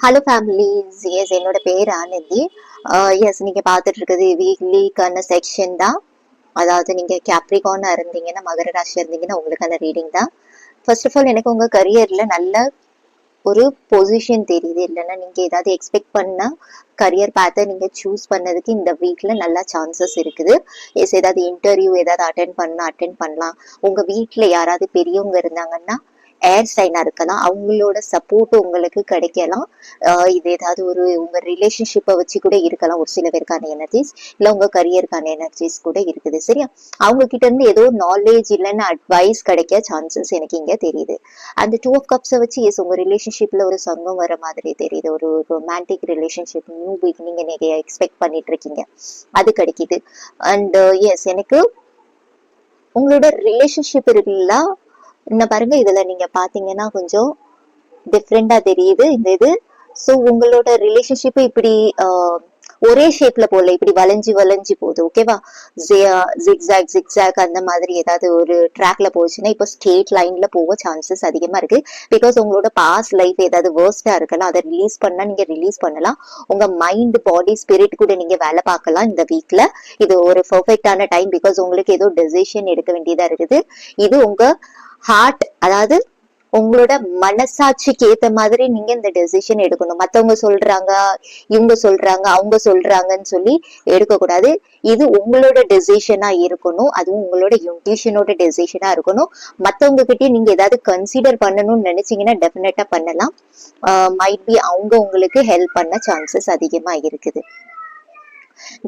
Hello families, S என்னோட பேர் Anandhi. S நீங்க பார்த்துட்டு இருக்குது வீக்லிக்கான செக்ஷன் தான். அதாவது நீங்க கேப்ரிகானா இருந்தீங்கன்னா, மகர ராசியா இருந்தீங்கன்னா உங்களுக்கான ரீடிங் தான். ஃபர்ஸ்ட் ஆஃப் ஆல் எனக்கு உங்க கரியர்ல நல்ல ஒரு பொசிஷன் தெரியுது. இல்லைன்னா நீங்க ஏதாவது எக்ஸ்பெக்ட் பண்ண கரியர் பார்த்து நீங்க சூஸ் பண்ணதுக்கு இந்த வீக்ல நல்லா சான்சஸ் இருக்குது. எஸ் ஏதாவது இன்டர்வியூ ஏதாவது அட்டென்ட் பண்ணலாம். உங்க வீட்ல யாராவது பெரியவங்க இருந்தாங்கன்னா ஏர் சைனா இருக்கலாம், அவங்களோட சப்போர்ட் உங்களுக்கு கிடைக்கலாம். இது ஏதாவது ஒரு உங்க ரிலேஷன்ஷிப்பை வச்சு கூட இருக்கலாம். ஒரு சில பேருக்கான எனர்ஜிஸ் இல்ல உங்க கரியருக்கான எனர்ஜிஸ் கூட இருக்குது. சரியா, அவங்க கிட்ட இருந்து ஏதோ நாலேஜ் இல்லைன்னு அட்வைஸ் கிடைக்க சான்சஸ் எனக்கு இங்க தெரியுது. அந்த 2 of Cups வச்சு எஸ் உங்க ரிலேஷன்ஷிப்ல ஒரு சங்கம் வர மாதிரி தெரியுது. ஒரு ரொமான்டிக் ரிலேஷன்ஷிப் நியூ பிகினிங் நீங்க எக்ஸ்பெக்ட் பண்ணிட்டு இருக்கீங்க, அது கிடைக்குது. அண்ட் எஸ் எனக்கு உங்களோட ரிலேஷன்ஷிப் இருக்குல்ல, இன்னும் பாருங்க இதுல நீங்க பாத்தீங்கன்னா கொஞ்சம் டிஃப்ரெண்டா தெரியுது இந்த இது. ஸோ உங்களோட ரிலேஷன்ஷிப் இப்படி ஒரே ஷேப்ல போல இப்படி வளைஞ்சு வளைஞ்சு போகுது. ஓகேவா, ஜிக்ஸாக் அந்த மாதிரி ஏதாவது ஒரு ட்ராக்ல போச்சுன்னா இப்போ ஸ்ட்ரெயிட் லைன்ல போக சான்சஸ் அதிகமா இருக்கு. பிகாஸ் உங்களோட பாஸ்ட் லைஃப் ஏதாவது வேர்ஸ்டா இருக்கலாம், அதை ரிலீஸ் பண்ணா நீங்க ரிலீஸ் பண்ணலாம். உங்க மைண்ட் பாடி ஸ்பிரிட் கூட நீங்க வேலை பார்க்கலாம் இந்த வீக்ல. இது ஒரு பெர்ஃபெக்டான டைம். பிகாஸ் உங்களுக்கு ஏதோ டெசிஷன் எடுக்க வேண்டியதா இருக்குது. இது உங்க ஹார்ட், அதாவது உங்களோட மனசாட்சிக்கு ஏத்த மாதிரி நீங்க இந்த டெசிஷன் எடுக்கணும். மத்தவங்க சொல்றாங்க, இவங்க சொல்றாங்க, அவங்க சொல்றாங்கன்னு சொல்லி எடுக்க கூடாது. இது உங்களோட டெசிஷனா இருக்கணும். அதுவும் உங்களோட இன்ட்யூஷனோட டெசிஷனா இருக்கணும். மத்தவங்க கிட்டே நீங்க ஏதாவது கன்சிடர் பண்ணணும்னு நினைச்சீங்கன்னா டெஃபினட்டா பண்ணலாம். மைட் பி அவங்க உங்களுக்கு ஹெல்ப் பண்ண சான்சஸ் அதிகமா இருக்குது.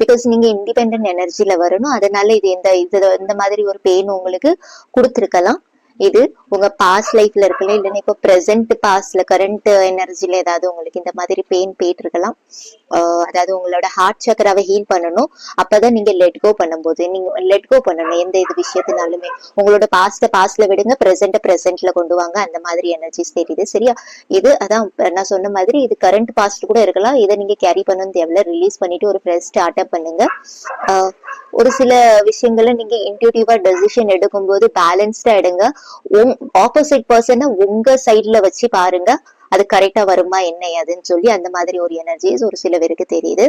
பிகாஸ் நீங்க இண்டிபெண்டன்ட் எனர்ஜில வரணும். அதனால இது இந்த மாதிரி ஒரு பெயின் உங்களுக்கு கொடுத்துருக்கலாம். இது உங்க பாஸ்ட் லைஃப்ல இருக்கல, இல்லைன்னா இப்போ பிரசன்ட் பாஸ்ட்ல கரண்ட் எனர்ஜில ஏதாவது உங்களுக்கு இந்த மாதிரி பெயின் போயிட்டு இருக்கலாம். அதாவது உங்களோட ஹார்ட் சக்கராவை ஹீல் பண்ணணும். அப்பதான் நீங்க லெட் கோ பண்ணும்போது நீங்க லெட் கோ பண்ணணும். எந்த இது விஷயத்தினாலுமே உங்களோட பாஸ்ட்ல விடுங்க, பிரசன்ட்ல கொண்டு வாங்க. அந்த மாதிரி எனர்ஜிஸ் தெரியுது. சரியா, இது அதான் நான் சொன்ன மாதிரி இது கரண்ட் பாஸ்ட் கூட இருக்கலாம். இதை நீங்க கேரி பண்ணணும் தேவையில்ல. ரிலீஸ் பண்ணிட்டு ஒரு ஃப்ரெஷ் ஸ்டார்ட் அப் பண்ணுங்க. ஒரு சில விஷயங்களை நீங்க இன்ட்யூட்டிவா டெசிஷன் எடுக்கும்போது பேலன்ஸ்டா எடுங்க. ஆப்போசிட் பர்சனை உங்க சைட்ல வச்சு பாருங்க, அது கரெக்டா வருமா என்ன அதுன்னு சொல்லி. அந்த மாதிரி ஒரு எனர்ஜிஸ் ஒரு சில பேருக்கு தெரியுது.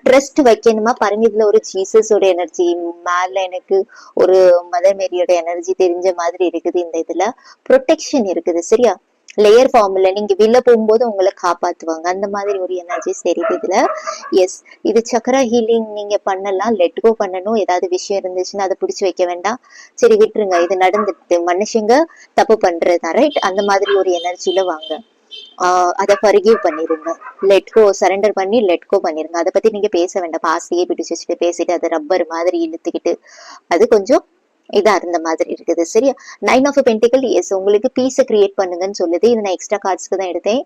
ட்ரஸ்ட் வைக்கணுமா பாருங்க. இதுல ஒரு ஜீசஸோட எனர்ஜி மேல எனக்கு ஒரு மதர் மேரியோட எனர்ஜி தெரிஞ்ச மாதிரி இருக்குது. இந்த இதுல ப்ரொடெக்ஷன் இருக்குது. சரியா, லேயர் ஃபார்ம்ல நீங்க வெளில போகும்போது உங்களை காப்பாத்துவாங்க. அந்த மாதிரி ஒரு எனர்ஜிஸ் தெரியுது இதுல. எஸ், இது சக்கரா ஹீலிங் நீங்க பண்ணலாம். லெட் கோ பண்ணணும். ஏதாவது விஷயம் இருந்துச்சுன்னா அதை பிடிச்சு வைக்க வேண்டாம். சரி விட்டுருங்க, இது நடந்துட்டு மனுஷங்க தப்பு பண்றதா, ரைட்? அந்த மாதிரி ஒரு எனர்ஜில வாங்க. அதை ஃபர்கிவ் பண்ணிருங்க. லெட் கோ, சரண்டர் பண்ணி லெட் கோ பண்ணிருங்க. அதை பத்தி நீங்க பேச வேண்டாம். பாஸ்டியே பிடிச்சு வச்சுட்டு பேசிட்டு அதை ரப்பர் மாதிரி இழுத்துக்கிட்டு அது கொஞ்சம் இதா இருந்த மாதிரி இருக்குது. சரியா, 9 of Pentacles எஸ் உங்களுக்கு பீஸை கிரியேட் பண்ணுங்கன்னு சொல்லுது. இது நான் எக்ஸ்ட்ரா கார்ட்ஸ்க்கு தான் எடுத்தேன்.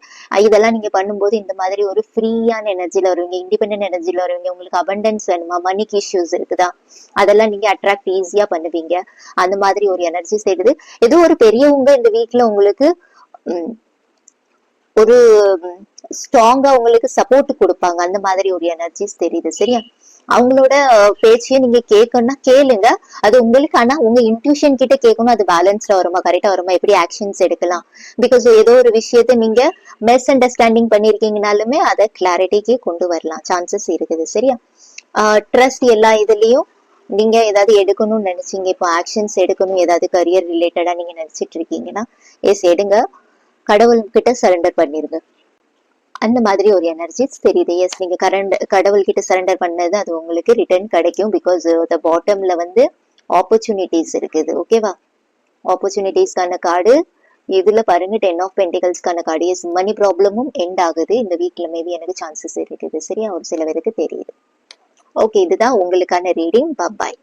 இதெல்லாம் நீங்க பண்ணும்போது இந்த மாதிரி ஒரு ஃப்ரீயான எனர்ஜில வருவீங்க, இண்டிபெண்டன்ட் எனர்ஜில வருவீங்க. உங்களுக்கு அபண்டன்ஸ் வேணுமா, மணிக்கு இஷ்யூஸ் இருக்குதா, அதெல்லாம் நீங்க அட்ராக்ட் ஈஸியா பண்ணுவீங்க. அந்த மாதிரி ஒரு எனர்ஜி சேர்க்குது. ஏதோ ஒரு பெரியவங்க இந்த வீக்ல உங்களுக்கு ஒரு ஸ்ட்ராங்கா உங்களுக்கு சப்போர்ட் கொடுப்பாங்க. அந்த மாதிரி ஒரு எனர்ஜிஸ் தெரியுது. சரியா, அவங்களோட பேச்சையும் நீங்க கேட்கணும்னா கேளுங்க, அது உங்களுக்கு. ஆனா உங்க இன்ட்யூஷன் கிட்ட கேட்கணும், அது பேலன்ஸ்டா வருமா, கரெக்டா வருமா, எப்படி ஆக்ஷன்ஸ் எடுக்கலாம். பிகாஸ் ஏதோ ஒரு விஷயத்த நீங்க மிஸ் அண்டர்ஸ்டாண்டிங் பண்ணிருக்கீங்கனாலுமே அதை கிளாரிட்டிக்கு கொண்டு வரலாம் சான்சஸ் இருக்குது. சரியா, ட்ரஸ்ட் எல்லா இதுலயும் நீங்க ஏதாவது எடுக்கணும்னு நினைச்சீங்க, இப்போ ஆக்ஷன்ஸ் எடுக்கணும், ஏதாவது கரியர் ரிலேட்டடா நீங்க நினைச்சிட்டு இருக்கீங்கன்னா எஸ் எடுங்க. கடவுள்கிட்ட சரண்டர் பண்ணிருங்க. அந்த மாதிரி ஒரு எனர்ஜிஸ் தெரியுது. எஸ் நீங்க கடவுள் கிட்ட சரண்டர் பண்ணது அது உங்களுக்கு ரிட்டர்ன் கிடைக்கும். பிகாஸ் த பாட்டம்ல வந்து ஆப்பர்ச்சுனிட்டிஸ் இருக்குது. ஓகேவா, ஆப்பர்ச்சுனிட்டிஸ்க்கான கார்டு இதுல பாருங்க. 10 of Pentaclesக்கான கார்டு. எஸ் மணி ப்ராப்ளமும் எண்ட் ஆகுது இந்த வீக்ல. மேபி எனக்கு சான்சஸ் இருக்குது. சரியா, ஒரு சில பேருக்கு தெரியுது. ஓகே, இதுதான் உங்களுக்கான ரீடிங். பாய்.